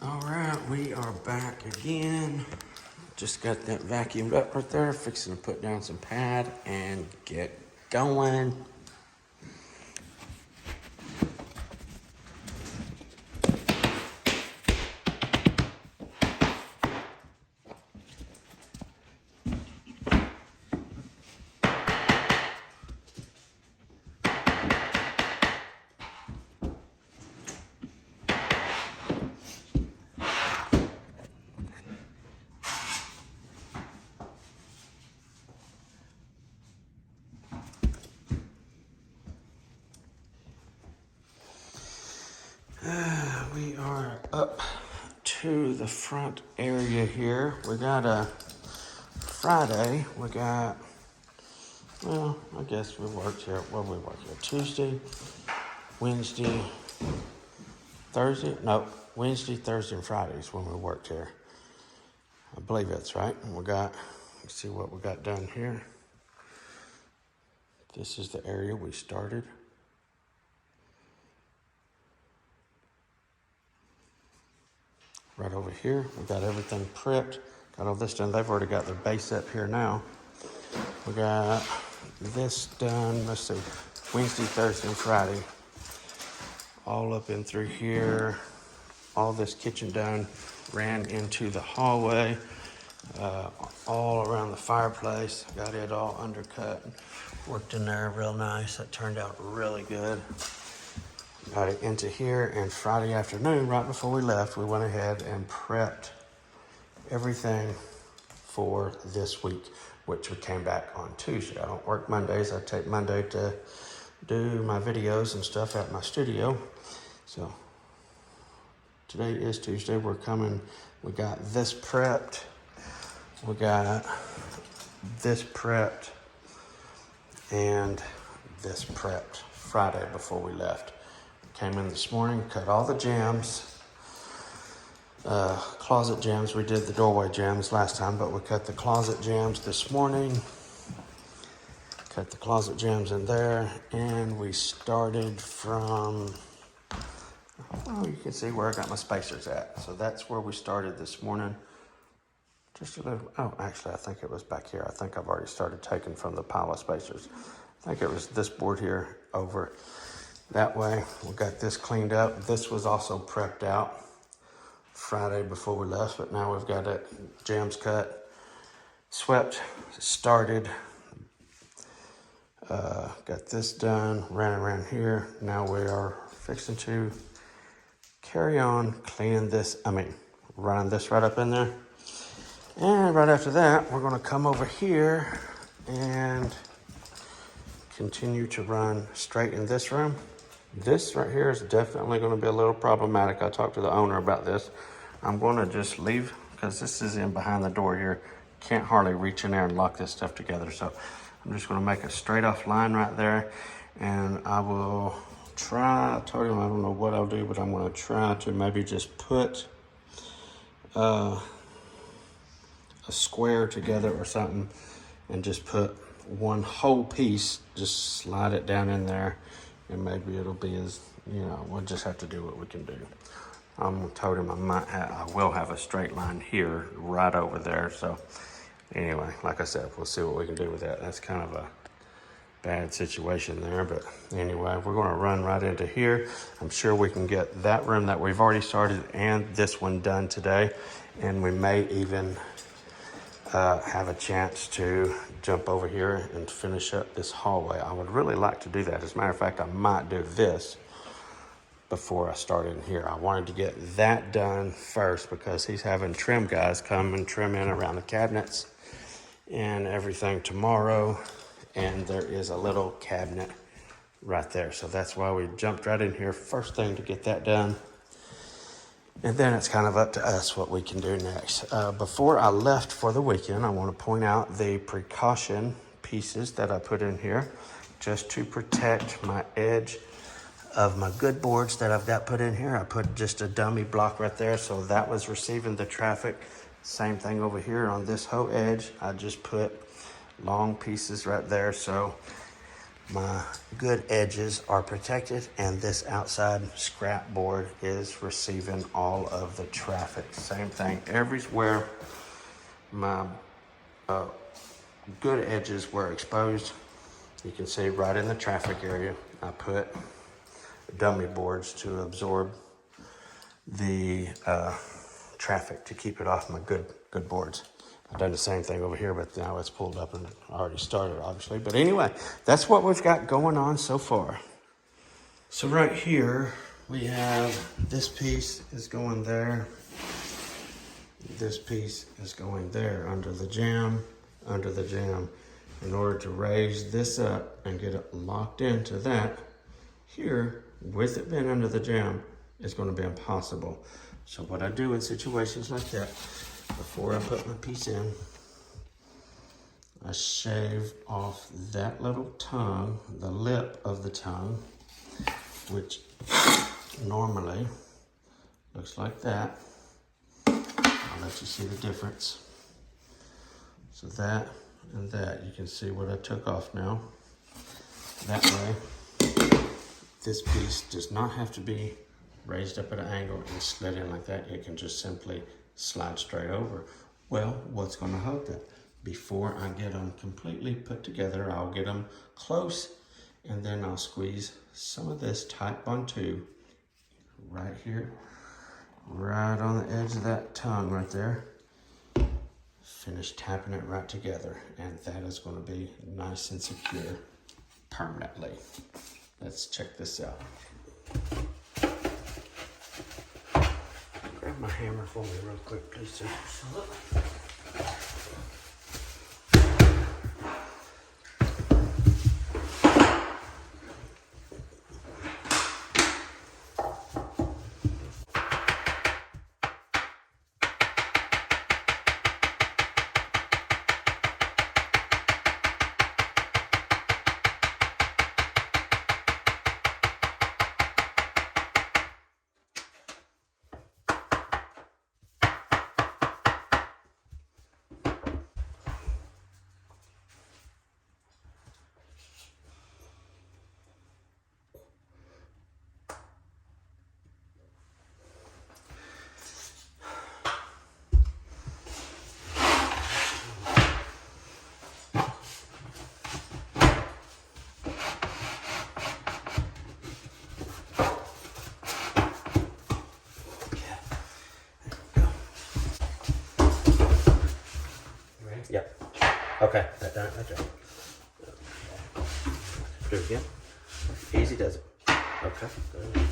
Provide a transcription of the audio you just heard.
All right, we are back again. Just got that vacuumed up right there, fixing to put down some pad and get going. We are up to the front area here. We got a Friday. We got, well, I guess we worked here. What did we work here? Tuesday, Wednesday, Thursday? No, Wednesday, Thursday, and Friday is when we worked here. I believe that's right. And we got, let's see what we got done here. This is the area we started. Right over here, we got everything prepped. Got all this done. They've already got their base up here now. We got this done, let's see, Wednesday, Thursday, and Friday. All up in through here. All this kitchen done. Ran into the hallway. All around the fireplace. Got it all undercut. Worked in there real nice. That turned out really good. Got it into here, and Friday afternoon, right before we left, we went ahead and prepped everything for this week, which we came back on Tuesday. I don't work Mondays. I take Monday to do my videos and stuff at my studio. So today is Tuesday. We're coming. We got this prepped. We got this prepped and this prepped Friday before we left. Came in this morning, cut all the jambs, closet jambs. We did the doorway jambs last time, but we cut the closet jambs this morning. Cut the closet jambs in there, and we started from, well, you can see where I got my spacers at. So that's where we started this morning. Just a little, oh, actually, I think it was back here. I think I've already started taking from the pile of spacers. I think it was this board here over. That way, we got this cleaned up. This was also prepped out Friday before we left, but now we've got it jambs cut, swept, started, got this done, ran around here. Now we are fixing to carry on cleaning this, running this right up in there. And right after that, we're gonna come over here and continue to run straight in this room. This right here is definitely going to be a little problematic. I talked to the owner about this. I'm going to just leave because this is in behind the door here. Can't hardly reach in there and lock this stuff together. So I'm just going to make a straight off line right there. And I will try, I told him I don't know what I'll do, but I'm going to try to maybe just put a square together or something and just put one whole piece, just slide it down in there. And maybe it'll be as, we'll just have to do what we can do. I told him I will have a straight line here, right over there. So anyway, like I said, we'll see what we can do with that. That's kind of a bad situation there. But anyway, we're going to run right into here. I'm sure we can get that room that we've already started and this one done today. And we may even have a chance to jump over here and finish up this hallway. I would really like to do that. As a matter of fact, I might do this before I start in here. I wanted to get that done first because he's having trim guys come and trim in around the cabinets and everything tomorrow. And there is a little cabinet right there. So that's why we jumped right in here first thing to get that done. And then it's kind of up to us what we can do next. Before I left for the weekend, I want to point out the precaution pieces that I put in here just to protect my edge of my good boards that I've got put in here. I put just a dummy block right there, so that was receiving the traffic. Same thing over here on this whole edge. I just put long pieces right there, so my good edges are protected, and this outside scrap board is receiving all of the traffic. Same thing everywhere. My good edges were exposed. You can see right in the traffic area, I put dummy boards to absorb the traffic, to keep it off my good boards. I've done the same thing over here, but now it's pulled up and already started, obviously. But anyway, that's what we've got going on so far. So right here, we have this piece is going there. This piece is going there under the jamb, under the jamb. In order to raise this up and get it locked into that, here, with it being under the jamb, it's going to be impossible. So what I do in situations like that, before I put my piece in, I shave off that little tongue, the lip of the tongue, which normally looks like that. I'll let you see the difference. So that and that, you can see what I took off now. That way, this piece does not have to be raised up at an angle and slid in like that. It can just simply slide straight over. Well, what's going to hold that? Before I get them completely put together, I'll get them close, and then I'll squeeze some of this Type Bond 2 right here, right on the edge of that tongue right there. Finish tapping it right together, and that is going to be nice and secure permanently. Let's check this out. Grab my hammer for me real quick, please, sir. Yep. Okay, that done. Okay. Do it again. Easy does it. Okay. Good.